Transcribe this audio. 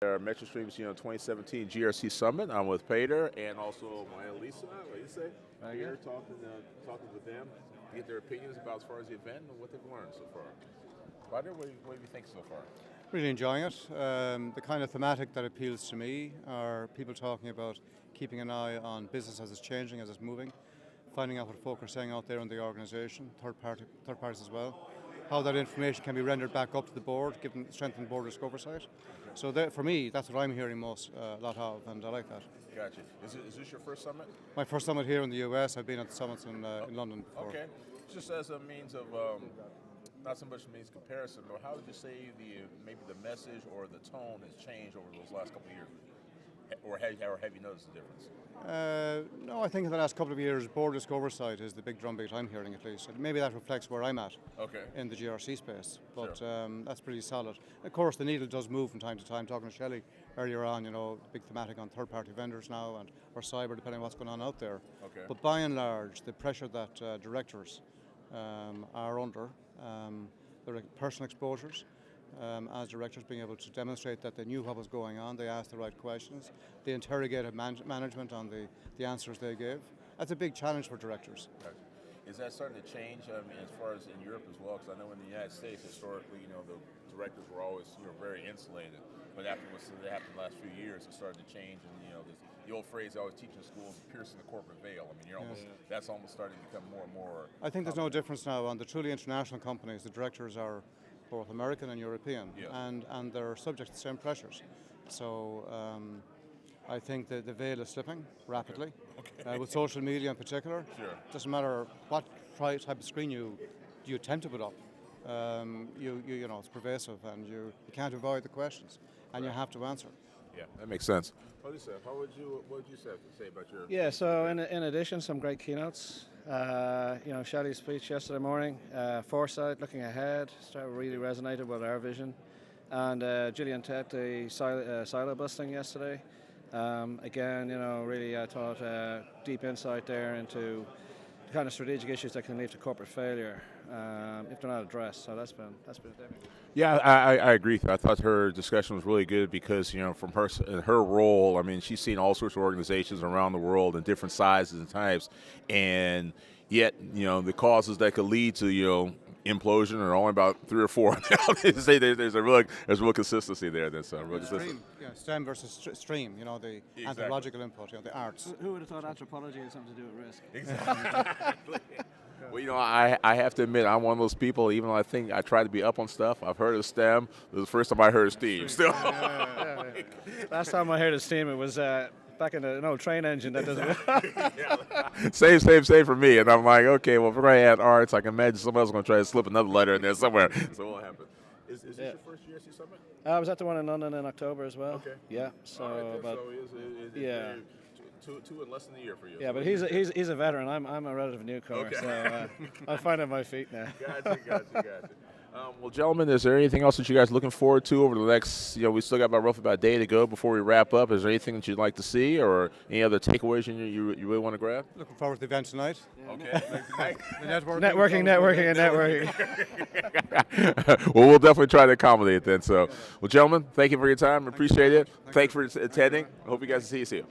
Our MetricStream's 2017 GRC Summit. I'm with Peader and also my Lisa. What do you say? Here talking with them, get their opinions about as far as the event and what they've learned so far. Peader, what do you think so far? Really enjoying it. The kind of thematic that appeals to me are people talking about keeping an eye on business as it's changing, as it's moving, finding out what folk are saying out there in the organisation, third parties as well, how that information can be rendered back up to the board, given strengthened board risk oversight. So for me, that's what I'm hearing a lot of, and I like that. Gotcha. Is this your first summit? My first summit here in the US. I've been at the summits in London before. Okay. Just as a means of, not so much a means of comparison, but how would you say maybe the message or the tone has changed over those last couple of years? Or have you noticed the difference? No, I think in the last couple of years, board risk oversight is the big drumbeat I'm hearing, at least. And maybe that reflects where I'm at in the GRC space, but sure. That's pretty solid. Of course, the needle does move from time to time. Talking to Shelley earlier on, the big thematic on third-party vendors now or cyber, depending on what's going on out there. Okay. But by and large, the pressure that directors are under, their personal exposures, as directors being able to demonstrate that they knew what was going on, they asked the right questions, they interrogated management on the answers they gave. That's a big challenge for directors. Right. Is that starting to change as far as in Europe as well? Because I know in the United States, historically, the directors were always very insulated. But after what happened the last few years, it started to change. And the old phrase they always teach in schools, piercing the corporate veil. I mean, that's almost starting to become more and more. I think there's no difference now on the truly international companies. The directors are both American and European, and they're subject to the same pressures. So I think that the veil is slipping rapidly, with social media in particular. Sure. Doesn't matter what type of screen you attempt to put up, it's pervasive, and you can't avoid the questions, and you have to answer. Yeah, that makes sense. What would you say about your? Yeah, so in addition, some great keynotes. Shelley's speech yesterday morning, foresight, looking ahead, really resonated with our vision. And Gillian Tett, the silo busting yesterday. Again, really I thought deep insight there into the kind of strategic issues that can lead to corporate failure if they're not addressed. So that's been a debut. Yeah, I agree. I thought her discussion was really good because from her role, I mean, she's seen all sorts of organizations around the world in different sizes and types, and yet the causes that could lead to implosion are only about 3 or 4. There's real consistency there. That's real consistent. STEM versus stream. The anthropological input, the arts. Who would have thought anthropology had something to do with risk? Exactly. Well, I have to admit, I'm one of those people, even though I think I try to be up on stuff, I've heard of STEM. It was the first time I heard of STEAM, still. Yeah. Last time I heard of STEAM, it was back in an old train engine that doesn't Same for me. And I'm like, okay, well, if we're going to add arts, I can imagine somebody else is going to try to slip another letter in there somewhere. So what happened? Is this your first GRC Summit? I was at the one in London in October as well. Okay. Yeah. So, two in less than a year for you. Yeah, but he's a veteran. I'm a relative newcomer, so I find on my feet now. Gotcha. Well, gentlemen, is there anything else that you guys are looking forward to over the next, we still got roughly about a day to go before we wrap up. Is there anything that you'd like to see or any other takeaways you really want to grab? Looking forward to the event tonight. Yeah. Okay. Networking. Well, we'll definitely try to accommodate then. So, well, gentlemen, thank you for your time. Appreciate it. Thanks for attending. I hope you guys see you soon.